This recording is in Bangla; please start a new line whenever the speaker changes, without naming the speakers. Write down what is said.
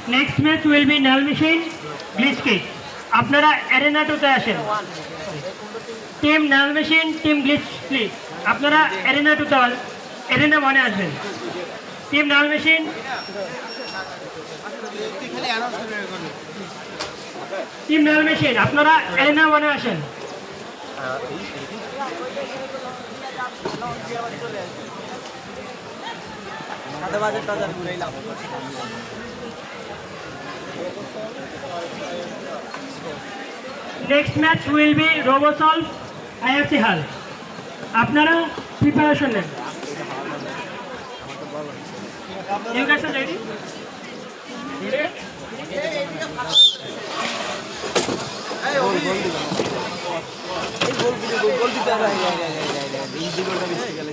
Next match will be Null Machine, Glitch Kick. আপনারা অ্যারেনা 2 তে আসেন। Team null machine, team glitch please. আপনারা অ্যারেনা 2 তে অ্যারেনা 1 এ আসবেন। টিম নাল মেশিন, টিম নাল মেশিন আপনারা অ্যারেনা 1 এ আসেন। Next match will be RoboSolve IFC Hall. আপনারা প্রিপারেশন নেন। You guys are ready?
গোল দিতে